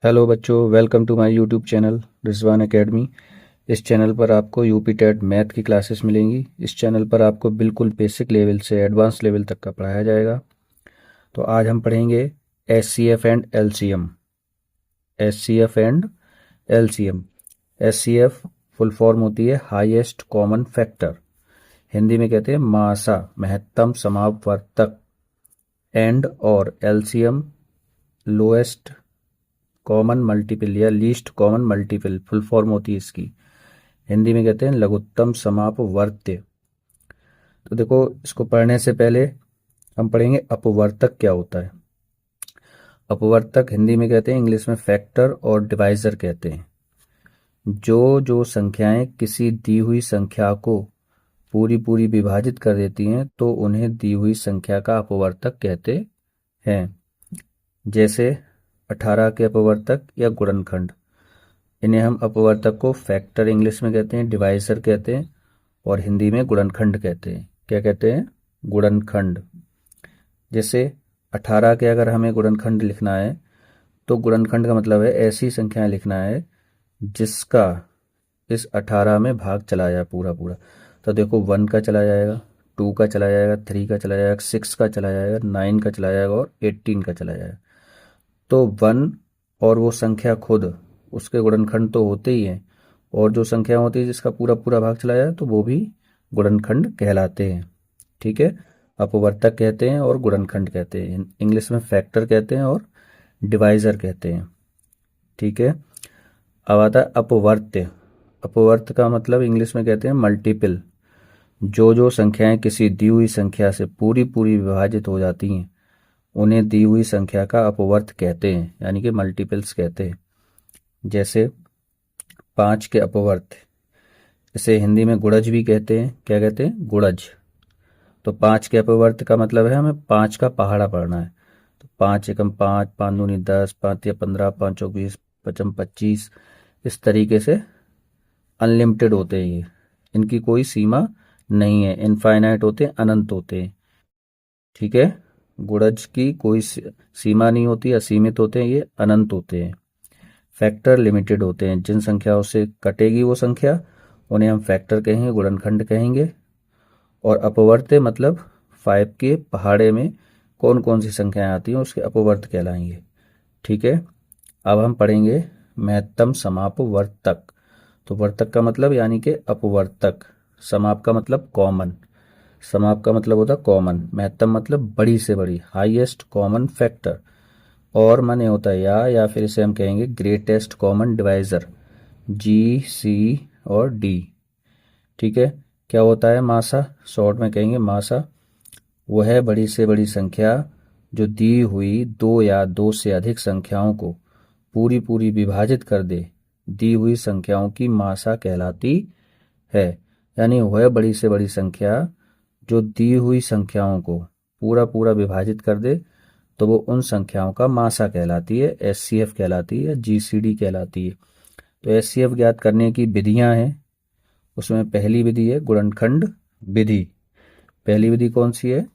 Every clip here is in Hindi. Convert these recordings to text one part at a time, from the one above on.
हेलो बच्चों, welcome to my YouTube channel Rizwan academy. इस चैनल पर आपको यूपी टेट मैथ की क्लासेस मिलेंगी। इस चैनल पर आपको बिल्कुल बेसिक लेवल से एडवांस लेवल तक का पढ़ाया जाएगा। तो आज हम पढ़ेंगे H C F and L C M. H C F and L C M. H C F full form होती है हाईएस्ट कॉमन फैक्टर, हिंदी में कहते हैं मासा, महत्तम समापवर्तक। एंड और L C M lowest common multiple या least common multiple full form होती है इसकी, हिंदी में कहते हैं लघुत्तम समापवर्त्य। तो देखो, इसको पढ़ने से पहले हम पढ़ेंगे अपवर्तक क्या होता है। अपवर्तक हिंदी में कहते हैं, इंग्लिश में फैक्टर और डिवाइजर कहते हैं। जो संख्याएं किसी दी हुई संख्या को पूरी पूरी विभाजित कर देती हैं तो उन्हें दी हुई संख्या का अपवर्तक कहते हैं। जैसे 18 के अपवर्तक या गुणनखंड, इन्हें हम अपवर्तक को फैक्टर इंग्लिश में कहते हैं, डिवाइजर कहते हैं और हिंदी में गुणनखंड कहते हैं। क्या कहते हैं? गुणनखंड। जैसे 18 के अगर हमें गुणनखंड लिखना है तो गुणनखंड का मतलब है ऐसी संख्याएं लिखना है जिसका इस 18 में भाग चला जाए पूरा पूरा। तो देखो, 1 का चला जाएगा, 2 का चला जाएगा, 3 का चला जाएगा, 6 का चला जाएगा, 9 का चला जाएगा और 18 का चला जाएगा। तो 1 और वो संख्या खुद, उसके गुणनखंड तो होते ही हैं, और जो संख्या होती है जिसका पूरा पूरा भाग चला जाए तो वो भी गुणनखंड कहलाते हैं। ठीक है, अपवर्तक कहते हैं और गुणनखंड कहते हैं, इंग्लिश में फैक्टर कहते हैं और डिवाइजर कहते हैं। ठीक है, अब आता है अपवर्त्य। अपवर्त का मतलब इंग्लिश में कहते हैं मल्टीपल। जो संख्याएं किसी दी हुई संख्या से पूरी पूरी विभाजित हो जाती हैं उन्हें दी हुई संख्या का अपवर्त कहते हैं, यानी कि मल्टीपल्स कहते हैं। जैसे 5 के अपवर्त, इसे हिंदी में गुणज भी कहते हैं। क्या कहते हैं? गुणज। तो 5 के अपवर्त का मतलब है हमें 5 का पहाड़ा पढ़ना है। तो 5 एकम 5, 5 दूनी 10, 5 या 15, 5 चौक 20, 5 25, इस तरीके से अनलिमिटेड होते हैं ये, इनकी कोई सीमा नहीं है, इनफाइनाइट होते हैं, अनंत होते हैं। ठीक है, गुणज की कोई सीमा नहीं होती, असीमित होते हैं, ये अनंत होते हैं। फैक्टर लिमिटेड होते हैं, जिन संख्याओं से कटेगी वो संख्या उन्हें हम फैक्टर कहेंगे, गुणनखंड कहेंगे। और अपवर्त्य मतलब 5 के पहाड़े में कौन कौन सी संख्याएं आती हैं उसके अपवर्त कहलाएंगे। ठीक है, अब हम पढ़ेंगे महत्तम समापवर्तक। तो वर्तक का मतलब यानी कि अपवर्तक, समाप का मतलब कॉमन, समाप का मतलब होता कॉमन, महत्तम मतलब बड़ी से बड़ी, हाईएस्ट कॉमन फैक्टर, और माने होता है या फिर इसे हम कहेंगे ग्रेटेस्ट कॉमन डिवाइजर, जी सी और डी। ठीक है, क्या होता है मासा? शॉर्ट में कहेंगे मासा वह है बड़ी से बड़ी संख्या जो दी हुई दो या दो से अधिक संख्याओं को पूरी पूरी विभाजित कर दे, दी हुई संख्याओं की मासा कहलाती है। यानी वह बड़ी से बड़ी संख्या जो दी हुई संख्याओं को पूरा पूरा विभाजित कर दे तो वो उन संख्याओं का मासा कहलाती है, एचसीएफ कहलाती है, जीसीडी कहलाती है। तो एचसीएफ ज्ञात करने की विधियां हैं, उसमें पहली विधि है गुणनखंड विधि। पहली विधि कौन सी है?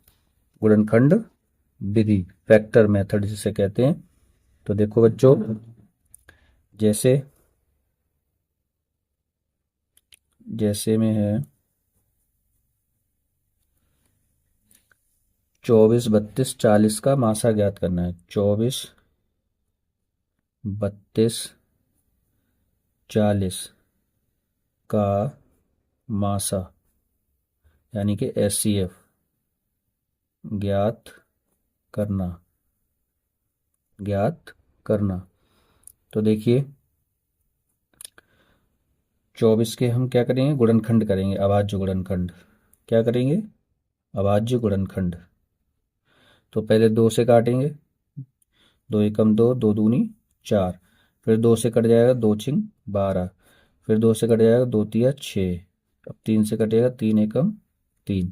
गुणनखंड विधि, फैक्टर मेथड जिसे कहते हैं। तो देखो बच्चों, जैसे जैसे में है 24, 32, 40 का मासा ज्ञात करना है। 24, 32, 40 का मासा यानी कि एचसीएफ ज्ञात करना, ज्ञात करना। तो देखिए, 24 के हम क्या करेंगे? गुणनखंड करेंगे, अभाज्य गुणनखंड। क्या करेंगे? अभाज्य गुणनखंड। तो पहले 2 से काटेंगे, 2 एकम 2, 2 दूनी 4, फिर 2 से कट जाएगा, 2 छिंग 12, फिर 2 से कट जाएगा, 2 तिया 6, अब 3 से कटेगा, 3 एकम 3।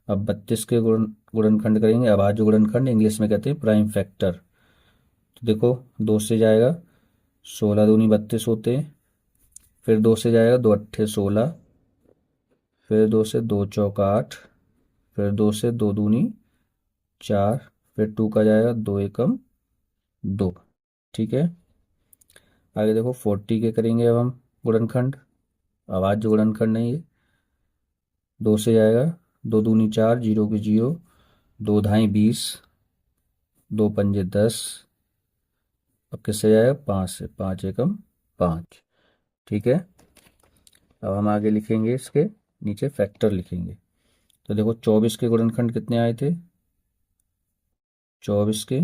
अब 32 के गुणनखंड करेंगे, अभाज्य गुणनखंड, इंग्लिश में कहते हैं प्राइम फैक्टर। तो देखो, 2 से जाएगा, 16 दूनी 32 होते हैं, फिर 2 से जाएगा, 2 अट्ठे 16, फिर 2 से 2 चौक 8, फिर 2 से 2 दूनी 4, फिर 2 का जाएगा, 2 एकम 2। ठीक है, आगे देखो 40 के करेंगे अब हम गुणनखंड। आवाज जो गुणनखंड नहीं है, 2 से जाएगा, 2 दूनी 4, 0 की 0, 2 ढाई 20, 2 पंजे 10, अब किससे जाएगा 5 से, 5 एकम 5। ठीक है, अब हम आगे लिखेंगे, इसके नीचे फैक्टर लिखेंगे। तो देखो 24 के गुणनखंड कितने आए थे, 24 के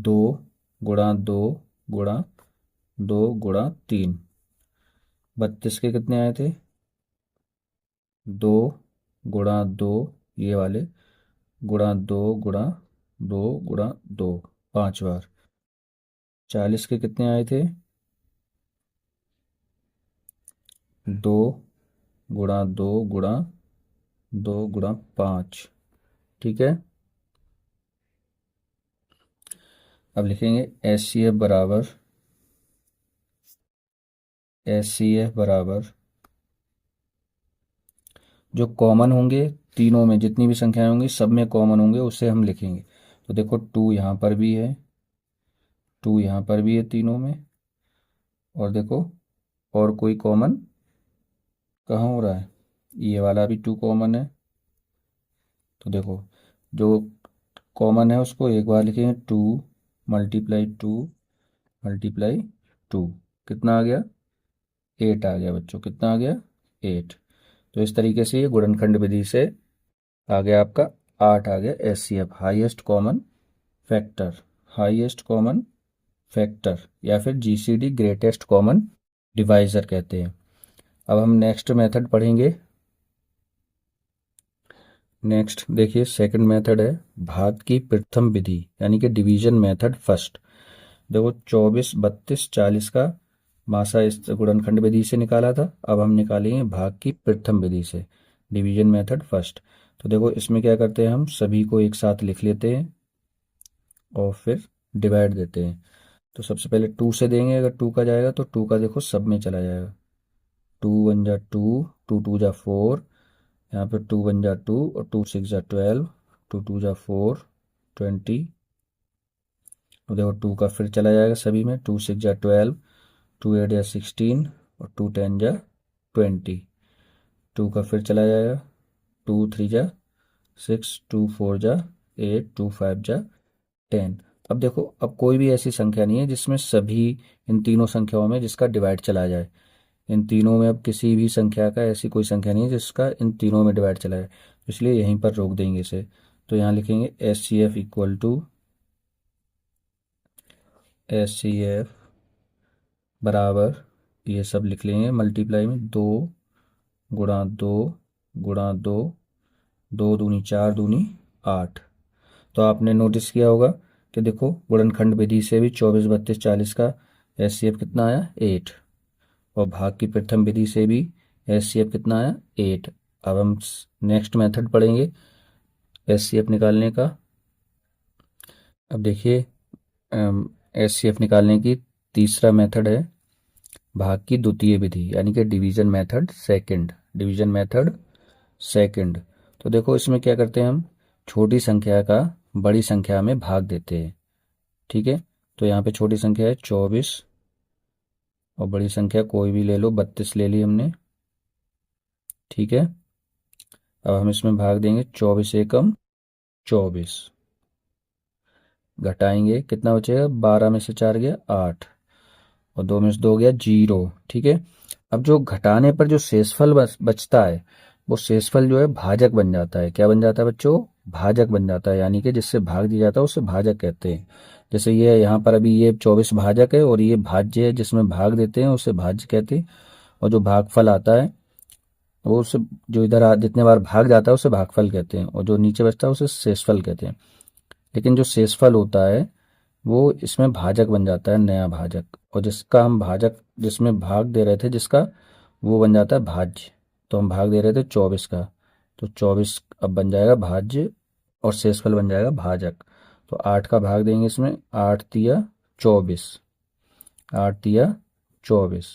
2 गुणा 2 गुणा 2 गुणा 3। 32 के कितने आए थे, 2 गुणा 2, ये वाले, गुणा 2 गुणा 2 गुणा 2, 5 बार। 40 के कितने आए थे, 2 गुणा 2 गुणा 2 गुणा 5। ठीक है, अब लिखेंगे एस सी एफ बराबर जो कॉमन होंगे तीनों में, जितनी भी संख्याएं होंगी सब में कॉमन होंगे, उसे हम लिखेंगे। तो देखो 2 यहाँ पर भी है, 2 यहाँ पर भी है तीनों में, और देखो और कोई कॉमन कहाँ हो रहा है, ये वाला भी 2 कॉमन है। तो देखो जो कॉमन है उसको एक बार लिखेंगे, 2 मल्टीप्लाई 2, कितना आ गया, 8 आ गया बच्चों, कितना आ गया, 8। तो इस तरीके से ये गुणनखंड विधि से आ गया आपका 8 आ गया HCF, highest common factor, highest common factor, या फिर जीसीडी ग्रेटेस्ट कॉमन डिवाइजर कहते हैं। अब हम नेक्स्ट मेथड पढ़ेंगे। नेक्स्ट देखिए सेकंड मेथड है भाग की प्रथम विधि, यानी कि डिवीजन मेथड फर्स्ट। देखो 24 32 40 का मासा इस गुणनखंड विधि से निकाला था, अब हम निकालेंगे भाग की प्रथम विधि से, डिवीजन मेथड फर्स्ट। तो देखो इसमें क्या करते हैं, हम सभी को एक साथ लिख लेते हैं और फिर डिवाइड देते हैं। तो सबसे पहले 2 से देंगे, अगर 2 का जाएगा तो 2 का देखो सब में चला जाएगा, 2 1 जा 2, 2 2 जा 4, यहाँ पे 2 1 जा 2 और 2 6 जा 12, 2 2 जा 4 20। तो देखो 2 का फिर चला जाएगा सभी में, 2 6 जा 12, 2 8 जा 16 और 2 10 जा 20। 2 का फिर चला जाएगा, 2 3 जा 6, 2 4 जा 8, 2 5 जा 10। अब देखो अब कोई भी ऐसी संख्या नहीं है जिसमें सभी, इन तीनों संख्याओं में जिसका डिवाइड चला जाए, इन तीनों में अब किसी भी संख्या का ऐसी कोई संख्या नहीं है जिसका इन तीनों में डिवाइड चला जाए, इसलिए यहीं पर रोक देंगे इसे। तो यहाँ लिखेंगे एचसीएफ इक्वल टू एचसीएफ बराबर, ये सब लिख लेंगे मल्टीप्लाई में, 2 गुणा 2 गुणा 2, 2 दूनी 4 दूनी 8। तो आपने नोटिस किया होगा कि देखो गुणनखंड विधि से भी 24 32 40 का एचसीएफ कितना आया, 8, और भाग की प्रथम विधि से भी एचसीएफ कितना आया, 8। अब हम नेक्स्ट मेथड पढ़ेंगे एचसीएफ निकालने का। अब देखिए एचसीएफ निकालने की तीसरा मेथड है भाग की द्वितीय विधि, यानी कि division method second, division method second. तो देखो इसमें क्या करते हैं, हम छोटी संख्या का बड़ी संख्या में भाग देते हैं। ठीक है, तो यहाँ पे छोटी संख्या है 24 और बड़ी संख्या कोई भी ले लो, 32 ले ली हमने। ठीक है, अब हम इसमें भाग देंगे, 24 एकम 24, घटाएंगे कितना बचेगा, 12 में से 4 गया 8 और 2 में से 2 गया 0। ठीक है, अब जो घटाने पर जो शेषफल बचता है, वो शेषफल जो है भाजक बन जाता है। क्या बन जाता है बच्चों, भाजक बन जाता है, यानी कि जिससे भाग दिया जाता है उसे भाजक कहते हैं। जैसे ये यहाँ पर अभी ये 24 भाजक है और ये भाज्य है, जिसमें भाग देते हैं उसे भाज्य कहते हैं, और जो भागफल आता है वो उसे, जो इधर जितने बार भाग जाता है उसे भागफल कहते हैं, और जो नीचे बचता है उसे शेषफल कहते हैं। लेकिन जो शेषफल होता है वो इसमें भाजक बन जाता है, नया भाजक, और जिसका हम भाजक, जिसमें भाग दे रहे थे जिसका, वो बन जाता है भाज्य। तो हम भाग दे रहे थे 24 का, तो 24 अब बन जाएगा भाज्य और शेषफल बन जाएगा भाजक। तो 8 का भाग देंगे इसमें, 8 तिया 24, 8 तिया 24।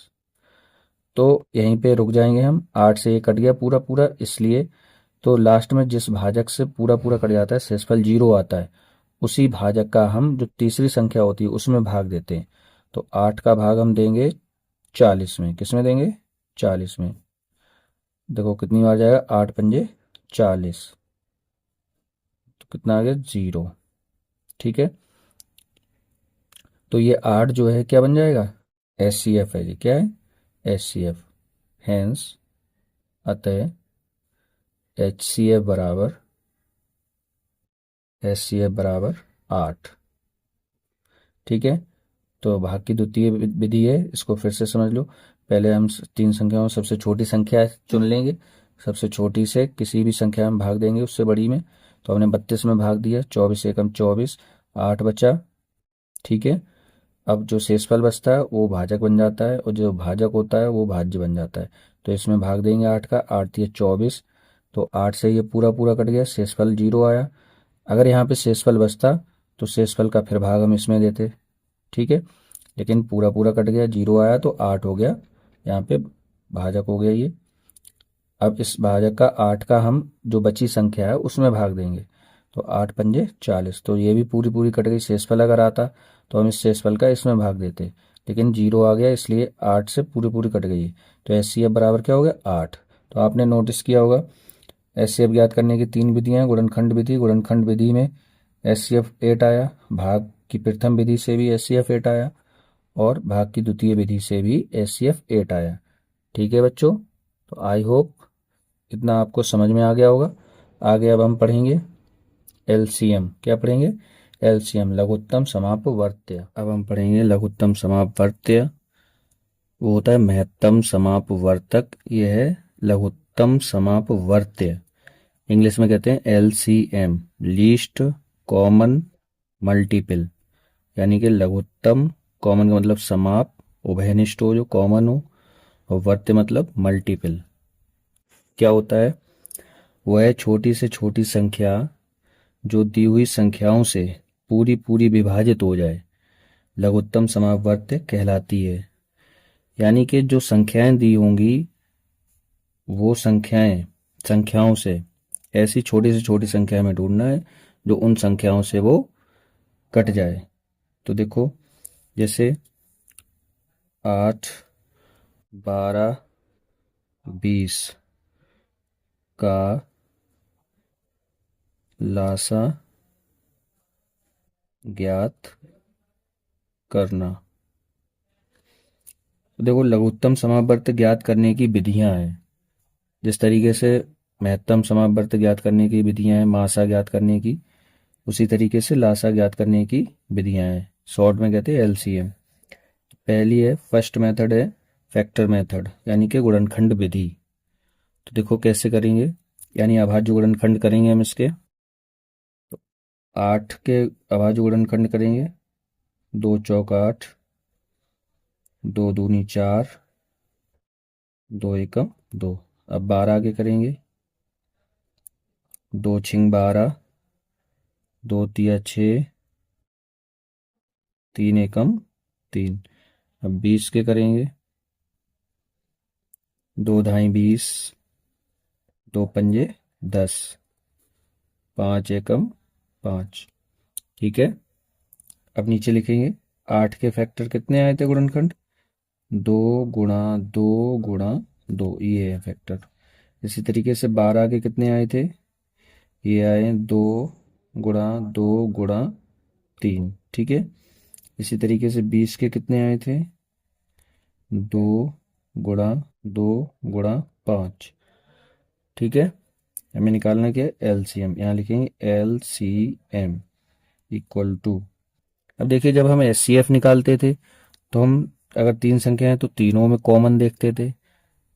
तो यहीं पे रुक जाएंगे हम, 8 से ये कट गया पूरा पूरा, इसलिए तो लास्ट में जिस भाजक से पूरा पूरा कट जाता है, शेषफल 0 आता है, उसी भाजक का हम जो तीसरी संख्या होती है उसमें भाग देते हैं। तो 8 का भाग हम देंगे 40 में। किस में देंगे? 40 में। देखो कितनी बार जाएगा, 8 पंजे 40, तो कितना आ गया? 0। ठीक है, तो ये 8 जो है क्या बन जाएगा? SCF है। ये क्या है? SCF। हैंस अतः HCF बराबर SCF बराबर 8। ठीक है, तो भाग की द्वितीय विधि है, इसको फिर से समझ लो। पहले हम तीन संख्याओं में सबसे छोटी संख्या चुन लेंगे, सबसे छोटी से किसी भी संख्या में भाग देंगे उससे बड़ी में। तो हमने 32 में भाग दिया, 24 एकम 24, 8 बचा। ठीक है, अब जो शेषफल बचता है वो भाजक बन जाता है, और जो भाजक होता है वो भाज्य बन जाता है। तो इसमें भाग देंगे 8 का, 8 दिए 24, तो 8 से ये पूरा पूरा कट गया, शेषफल 0 आया। अगर यहाँ पे शेषफल बचता तो शेषफल का फिर भाग हम इसमें देते। ठीक है, लेकिन पूरा पूरा कट गया, 0 आया तो 8 हो गया, यहाँ पे भाजक हो गया ये। अब इस भाजक का 8 का हम जो बची संख्या है उसमें भाग देंगे, तो 8 पंजे 40, तो ये भी पूरी पूरी कट गई। शेषफल अगर आता तो हम इस शेषफल का इसमें भाग देते, लेकिन 0 आ गया इसलिए 8 से पूरी पूरी कट गई। तो SCF बराबर क्या हो गया? 8। तो आपने नोटिस किया होगा SCF ज्ञात करने की 3 विधियां हैं। गुणनखंड विधि, गुणनखंड विधि में SCF 8 आया, भाग की प्रथम विधि से भी SCF 8 आया, और भाग की द्वितीय विधि से भी SCF 8 आया। ठीक है बच्चों, तो आई होप इतना आपको समझ में आ गया होगा। आगे अब हम पढ़ेंगे LCM। क्या पढ़ेंगे? LCM, लघुत्तम समापवर्त्य। अब हम पढ़ेंगे लघुत्तम समापवर्त्य। वो होता है महत्तम समापवर्तक, ये है लघुत्तम समापवर्त्य। इंग्लिश में कहते हैं LCM, लीस्ट कॉमन मल्टीपल। यानी कि लघुत्तम, कॉमन का मतलब समाप, उभयनिष्ठ हो जो कॉमन हो, और वर्त्य मतलब मल्टीपल। क्या होता है? वह छोटी से छोटी संख्या जो दी हुई संख्याओं से पूरी पूरी विभाजित हो जाए, लघुत्तम समापवर्त्य कहलाती है। यानी कि जो संख्याएं दी होंगी वो संख्याओं से ऐसी छोटी से छोटी संख्या में ढूंढना है जो उन संख्याओं से वो कट जाए। तो देखो, जैसे 8, 12, 20 का लासा ज्ञात करना। तो देखो, लघुत्तम समापवर्त्य ज्ञात करने की विधियां हैं। जिस तरीके से महत्तम समापवर्त्य ज्ञात करने की विधियां हैं, मासा ज्ञात करने की, उसी तरीके से लासा ज्ञात करने की विधियां हैं। शॉर्ट में कहते हैं LCM। पहली है, फर्स्ट मेथड है फैक्टर मेथड, यानी कि गुणनखंड विधि। तो देखो कैसे करेंगे, यानी अभाज्य गुणनखंड करेंगे हम इसके। तो 8 के अभाज्य गुणनखंड करेंगे, 2 चौक 8, 2 दूनी 4, 2 एकम 2। अब 12 आगे करेंगे, 2 छिंग 12, 2 तिया 6, 3 एकम 3। अब 20 के करेंगे, 2 ढाई 20, 2 पंजे 10, 5 एकम 5। ठीक है, अब नीचे लिखेंगे 8 के फैक्टर कितने आए थे गुणनखंड? 2 गुणा 2 गुणा 2, ये है फैक्टर। इसी तरीके से 12 के कितने आए थे? ये आए 2 गुणा 2 गुणा 3। ठीक है, इसी तरीके से 20 के कितने आए थे? 2 गुणा 2 गुणा 5। ठीक है, हमें निकालना क्या है? LCM। यहाँ लिखेंगे LCM इक्वल टू, अब देखिए जब हम SCF निकालते थे तो हम अगर 3 संख्या है तो तीनों में कॉमन देखते थे,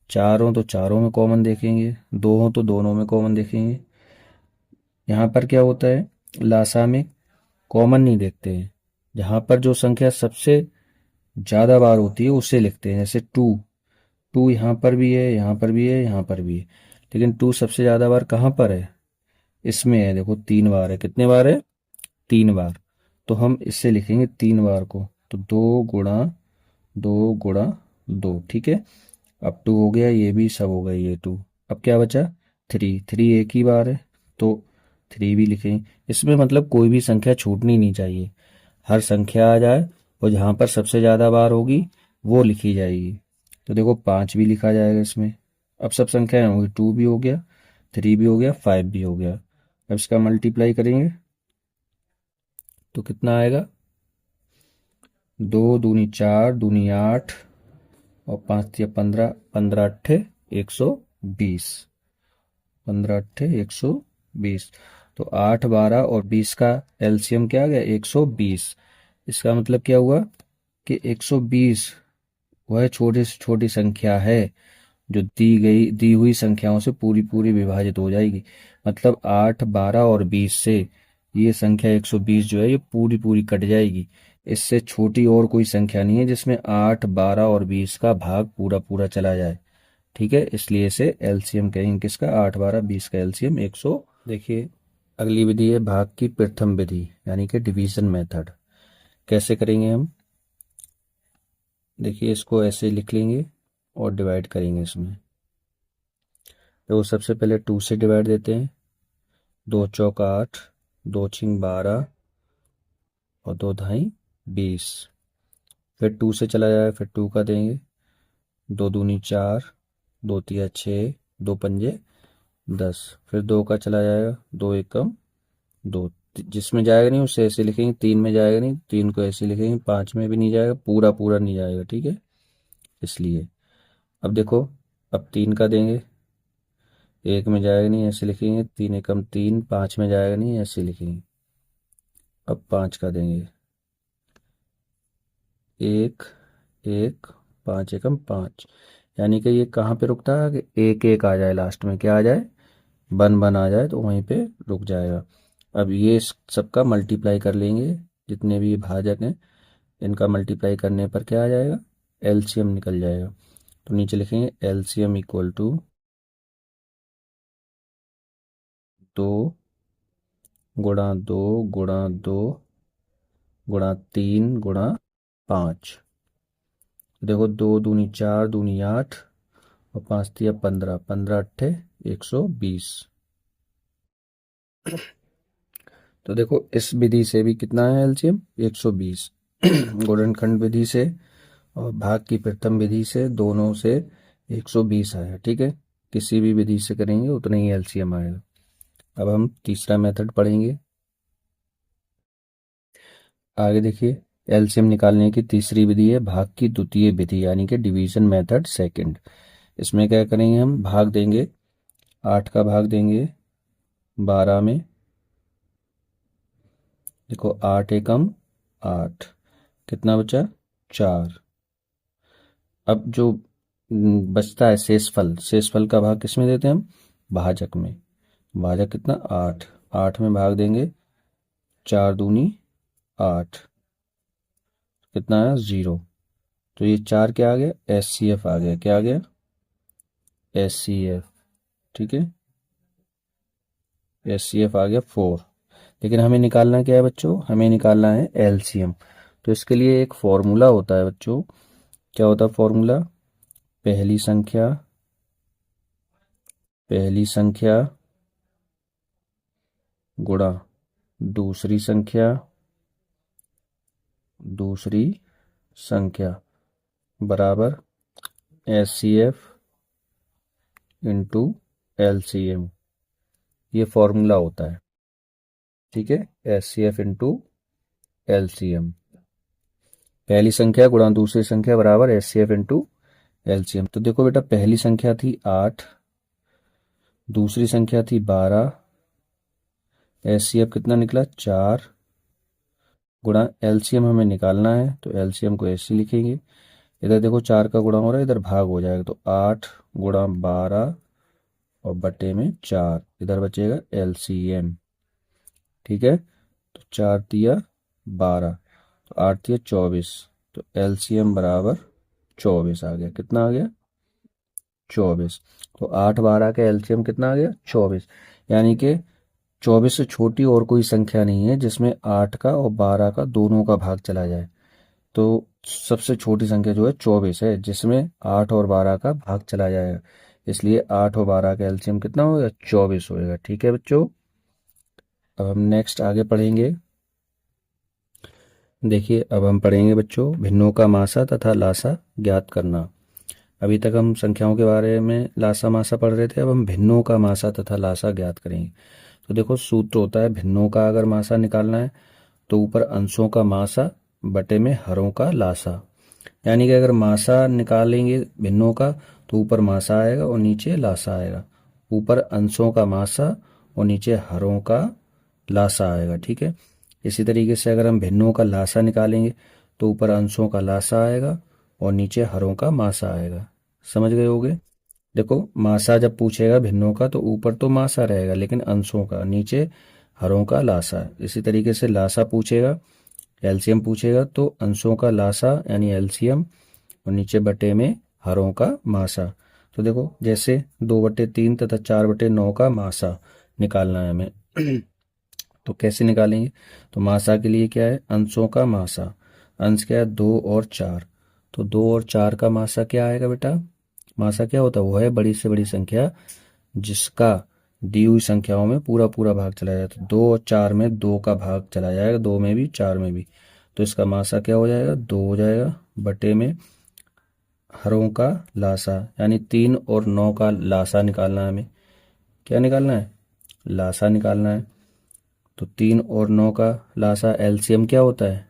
4 हो तो चारों में कॉमन देखेंगे, 2 हो तो दोनों में कॉमन देखेंगे। यहाँ पर क्या होता है, लासा में कॉमन नहीं देखते हैं। जहाँ पर जो संख्या सबसे ज़्यादा बार होती है उसे लिखते हैं। जैसे 2 यहाँ पर भी है, यहाँ पर भी है, यहाँ पर भी है, लेकिन 2 सबसे ज़्यादा बार कहाँ पर है? इसमें है। देखो 3 बार है। कितने बार है? 3 बार। तो हम इससे लिखेंगे 3 बार को, तो 2 गुणा 2 गुणा 2। ठीक है, अब 2 हो गया, ये भी सब हो गया, ये 2। अब क्या बचा? 3 एक ही बार है, तो 3 भी लिखेंगे। इसमें मतलब कोई भी संख्या छूटनी नहीं चाहिए, हर संख्या आ जाए और जहाँ पर सबसे ज़्यादा बार होगी वो लिखी जाएगी। तो देखो 5 भी लिखा जाएगा इसमें। अब सब संख्याएं होंगी, 2 भी हो गया, 3 भी हो गया, 5 भी हो गया। अब इसका मल्टीप्लाई करेंगे तो कितना आएगा, 2 दूनी 4, दूनी 8 और 5 तिया 15, 15 अट्ठे 120, 15 अट्ठे 120। तो 8, 12 और 20 का एलसीएम क्या आ गया, 120। इसका मतलब क्या हुआ कि 120 वह छोटी से छोटी संख्या है जो दी हुई संख्याओं से पूरी पूरी विभाजित हो जाएगी। मतलब 8, 12 और 20 से ये संख्या 120 जो है ये पूरी पूरी कट जाएगी। इससे छोटी और कोई संख्या नहीं है जिसमें 8, 12 और 20 का भाग पूरा पूरा चला जाए। ठीक है, इसलिए इसे एलसीएम कहेंगे किसका, 8, 12, 20 का एलसीएम 100। देखिए अगली विधि है भाग की प्रथम विधि यानी कि डिवीजन मेथड। कैसे करेंगे हम, देखिए इसको ऐसे लिख लेंगे और डिवाइड करेंगे इसमें। तो सबसे पहले 2 से डिवाइड देते हैं, 2 चौक 8, 2 छिंग 12 और 2 धाई 20। फिर 2 से चला जाए, फिर 2 का देंगे, 2 दूनी 4, 2 तिया 6, 2 पंजे 10। फिर 2 का चला जाएगा, 2 एकम 2, जिसमें जाएगा नहीं उसे ऐसे लिखेंगे, 3 में जाएगा नहीं 3 को ऐसे लिखेंगे, 5 में भी नहीं जाएगा, पूरा पूरा नहीं जाएगा। ठीक है, इसलिए अब देखो, अब 3 का देंगे, 1 में जाएगा नहीं ऐसे लिखेंगे, 3 एकम 3, 5 में जाएगा नहीं ऐसे लिखेंगे। अब 5 का देंगे, 1, 1, 5 एकम 5, यानी कि ये कहाँ पे रुकता है कि 1, 1 आ जाए लास्ट में, क्या आ जाए, 1, 1 आ जाए तो वहीं पे रुक जाएगा। अब ये सबका मल्टीप्लाई कर लेंगे, जितने भी भाजक हैं इनका मल्टीप्लाई करने पर क्या आ जाएगा, एलसीएम निकल जाएगा। तो नीचे लिखेंगे एलसीएम इक्वल टू 2 गुणा 2 गुणा 2 गुणा 3 गुणा 5। देखो 2 दूनी 4, दूनी 8 और 5 तिया 15, 15 अट्ठे 120। तो देखो इस विधि से भी कितना है एलसीएम, 120। गुणनखंड विधि से और भाग की प्रथम विधि से दोनों से 120 आया। ठीक है, किसी भी विधि से करेंगे उतना ही एलसीएम आएगा। अब हम तीसरा मेथड पढ़ेंगे। आगे देखिए, एलसीएम निकालने की तीसरी विधि है भाग की द्वितीय विधि यानी कि डिवीजन मेथड सेकंड। इसमें क्या करेंगे, हम भाग देंगे, 8 का भाग देंगे 12 में। देखो 8 एकम 8, कितना बचा, 4। अब जो बचता है शेषफल का भाग किसमें देते हैं हम, भाजक में। भाजक कितना, 8, 8 में भाग देंगे, 4 दूनी 8, कितना है 0। तो ये 4 क्या आ गया, एचसीएफ आ गया, क्या आ गया, एचसीएफ। ठीक है, एचसीएफ आ गया 4। लेकिन हमें निकालना क्या है बच्चों, हमें निकालना है एलसीएम। तो इसके लिए एक फॉर्मूला होता है बच्चों, क्या होता है फॉर्मूला, पहली संख्या गुणा दूसरी संख्या बराबर एचसीएफ इंटू एलसीएम। ये फॉर्मूला होता है। ठीक है, एचसीएफ इंटू एलसीएम, पहली संख्या गुणा दूसरी संख्या बराबर एचसीएफ इंटू एलसीएम। तो देखो बेटा, पहली संख्या थी 8, दूसरी संख्या थी 12, एचसीएफ कितना निकला 4, गुणा एलसीएम हमें निकालना है तो एलसीएम को ऐसे लिखेंगे, इधर देखो 4 का गुणा हो रहा है, इधर भाग हो जाएगा, तो 8 गुणा 12 और बटे में 4, इधर बचेगा एलसीएम। ठीक है, तो 4 तिया 12, तो 8 तिया 24, तो एलसीएम बराबर 24 आ गया, कितना आ गया 24। तो 8, 12 का एलसीएम कितना आ गया 24, यानी कि 24 से छोटी और कोई संख्या नहीं है जिसमें 8 का और 12 का दोनों का भाग चला जाए। तो सबसे छोटी संख्या जो है 24 है जिसमें 8 और 12 का भाग चला जाएगा, इसलिए 8 और 12 का एलसीएम कितना होगा 24 होएगा। ठीक है बच्चों, अब हम नेक्स्ट आगे पढ़ेंगे। देखिए अब हम पढ़ेंगे बच्चों भिन्नों का मासा तथा लासा ज्ञात करना। अभी तक हम संख्याओं के बारे में लासा मासा पढ़ रहे थे, अब हम भिन्नों का मासा तथा लासा ज्ञात करेंगे। तो देखो सूत्र होता है भिन्नों का अगर मासा निकालना है तो ऊपर अंशों का मासा बटे में हरों का लासा। यानी कि अगर मासा निकालेंगे भिन्नों का तो ऊपर मासा आएगा और नीचे लासा आएगा। ऊपर अंशों का मासा और नीचे हरों का लासा आएगा। ठीक है, इसी तरीके से अगर हम भिन्नों का लासा निकालेंगे तो ऊपर अंशों का लासा आएगा और नीचे हरों का मासा आएगा। समझ गए होगे। देखो मासा जब पूछेगा भिन्नों का तो ऊपर तो मासा रहेगा लेकिन अंशों का, नीचे हरों का लासा। इसी तरीके से लासा पूछेगा, एलसीएम पूछेगा तो अंशों का लासा यानी एलसीएम और नीचे बटे में हरों का मासा। तो देखो जैसे 2/3 तथा 4/9 का मासा निकालना है हमें तो कैसे निकालेंगे। तो मासा के लिए क्या है, अंशों का मासा। अंश क्या है, 2 और 4। तो 2 और 4 का मासा क्या आएगा बेटा। मासा क्या होता है, वो है बड़ी से बड़ी संख्या जिसका दी हुई संख्याओं में पूरा पूरा भाग चला जाए। तो 2 और 4 में 2 का भाग चला जाएगा, 2 में भी 4 में भी। तो इसका मासा क्या हो जाएगा, 2 हो जाएगा बटे में हरों का लासा यानी 3 और 9 का लासा निकालना है हमें। क्या निकालना है, लासा निकालना है। तो 3 और 9 का लासा एलसीएम क्या होता है,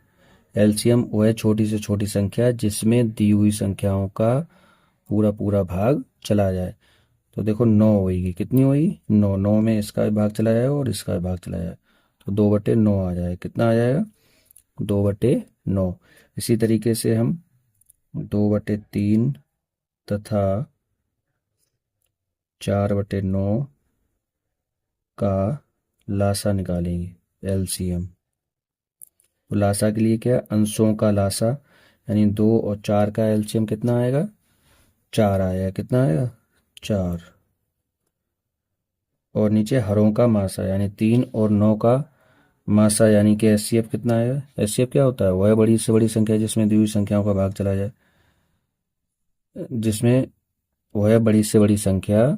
एलसीएम वो है छोटी से छोटी संख्या जिसमें दी हुई संख्याओं का पूरा पूरा भाग चला जाए। तो देखो 9 होगी, कितनी होगी 9, 9 में इसका भी भाग चला जाएगा और इसका भी भाग चला जाएगा। तो 2/9 आ जाएगा, कितना आ जाएगा 2/9। इसी तरीके से हम 2/3 तथा 4/9 का लासा निकालेंगे एलसीएम। तो लासा के लिए क्या है, अंशों का लासा यानी 2 और 4 का एलसीएम कितना आएगा, 4 आएगा। कितना आएगा, 4। और नीचे हरों का मासा यानी 3 और 9 का मासा यानी कि एचसीएफ कितना आएगा। एचसीएफ क्या होता है, वह है बड़ी से बड़ी संख्या जिसमें दी हुई संख्याओं का भाग चला जाए। जिसमें वह है बड़ी से बड़ी संख्या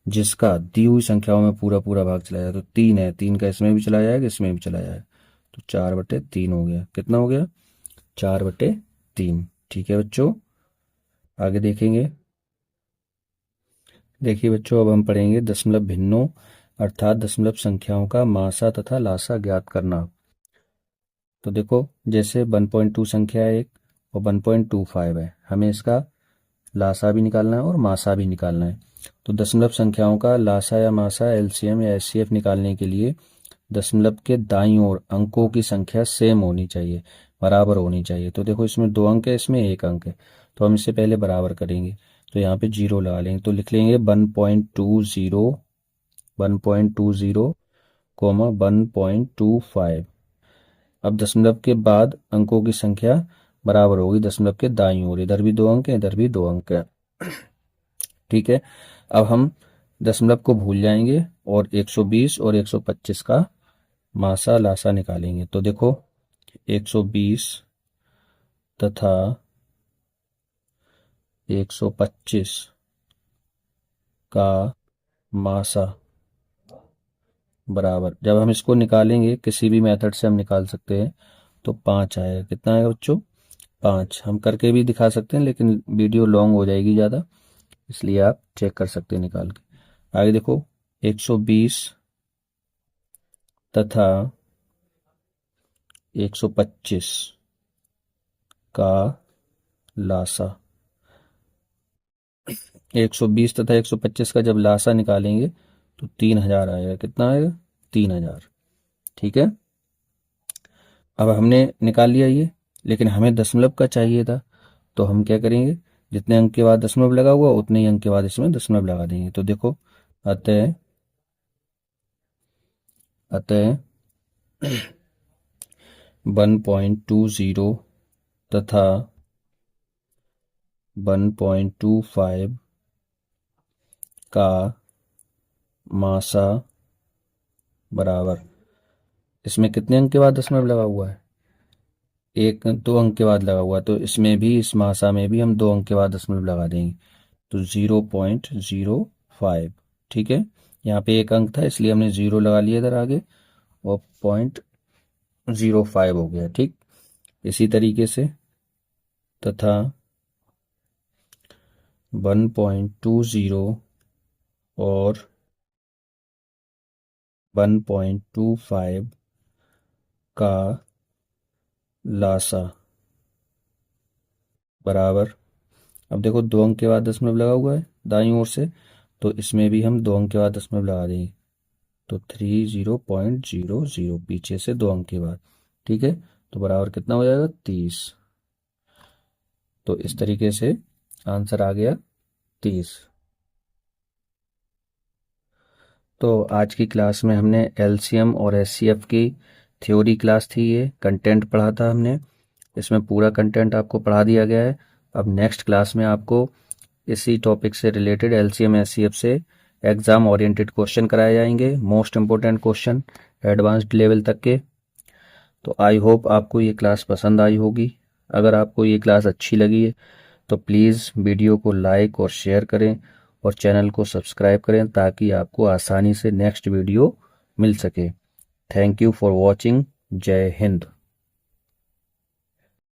जिसका दी हुई संख्याओं में पूरा पूरा भाग चला जाए। तो 3 है, 3 का इसमें भी चला जाएगा इसमें भी चला जाएगा। तो 4/3 हो गया। कितना हो गया, 4/3। ठीक है बच्चों, आगे देखेंगे। देखिए बच्चों अब हम पढ़ेंगे दशमलव भिन्नों अर्थात दशमलव संख्याओं का मासा तथा लासा ज्ञात करना। तो देखो जैसे 1.2 संख्या है एक और 1.25 है, हमें इसका लासा भी निकालना है और मासा भी निकालना है। तो दशमलव संख्याओं का लासा या मासा एलसीएम या एचसीएफ निकालने के लिए दशमलव के दाईं ओर अंकों की संख्या सेम होनी चाहिए, बराबर होनी चाहिए। तो देखो इसमें 2 अंक है, इसमें 1 अंक है, तो हम इसे पहले बराबर करेंगे। तो यहाँ पे 0 लगा लेंगे, तो लिख लेंगे 1.20 1.20 कोमा 1.25। अब दशमलव के बाद अंकों की संख्या बराबर होगी दशमलव के दाईं ओर, इधर भी 2 अंक है इधर भी 2 अंक है। ठीक है, अब हम दशमलव को भूल जाएंगे और 120 और 125 का मासा लासा निकालेंगे। तो देखो 120 तथा 125 का मासा बराबर, जब हम इसको निकालेंगे किसी भी मेथड से हम निकाल सकते हैं, तो 5 आएगा। कितना आएगा बच्चों, 5। हम करके भी दिखा सकते हैं लेकिन वीडियो लॉन्ग हो जाएगी ज़्यादा, इसलिए आप चेक कर सकते हैं निकाल के। आगे देखो 120 तथा 125 का लासा। 120 तथा 125 का जब लासा निकालेंगे तो 3000 आएगा। कितना आएगा, 3000। ठीक है, अब हमने निकाल लिया ये, लेकिन हमें दशमलव का चाहिए था। तो हम क्या करेंगे, जितने अंक के बाद दशमलव लगा हुआ उतने ही अंक के बाद इसमें दशमलव लगा देंगे। तो देखो अतः अतः 1.20 तथा 1.25 का मासा बराबर, इसमें कितने अंक के बाद दशमलव लगा हुआ है, 2 अंक के बाद लगा हुआ है, तो इसमें भी इस मासा में भी हम 2 अंक के बाद दशमलव लगा देंगे। तो 0.05। ठीक है, यहाँ पे 1 अंक था इसलिए हमने 0 लगा लिया इधर आगे और 0.05 हो गया। ठीक, इसी तरीके से तथा 1.20 और 1.25 का लासा बराबर, अब देखो 2 अंक के बाद दशमलव लगा हुआ है दाईं ओर से, तो इसमें भी हम 2 अंक के बाद दशमलव लगा देंगे, तो 30.00 पीछे से 2 अंक के बाद, ठीक है। तो बराबर कितना हो जाएगा 30। तो इस तरीके से आंसर आ गया 30। तो आज की क्लास में हमने एलसीएम और एचसीएफ की थ्योरी क्लास थी, ये कंटेंट पढ़ा था हमने, इसमें पूरा कंटेंट आपको पढ़ा दिया गया है। अब नेक्स्ट क्लास में आपको इसी टॉपिक से रिलेटेड एलसीएम एचसीएफ से एग्ज़ाम ओरिएंटेड क्वेश्चन कराए जाएंगे, most important question advanced level तक के। तो आई होप आपको ये क्लास पसंद आई होगी। अगर आपको ये क्लास अच्छी लगी है तो प्लीज़ वीडियो को लाइक और शेयर करें और चैनल को सब्सक्राइब करें ताकि आपको आसानी से नेक्स्ट वीडियो मिल सके। Thank you for watching. जय हिंद।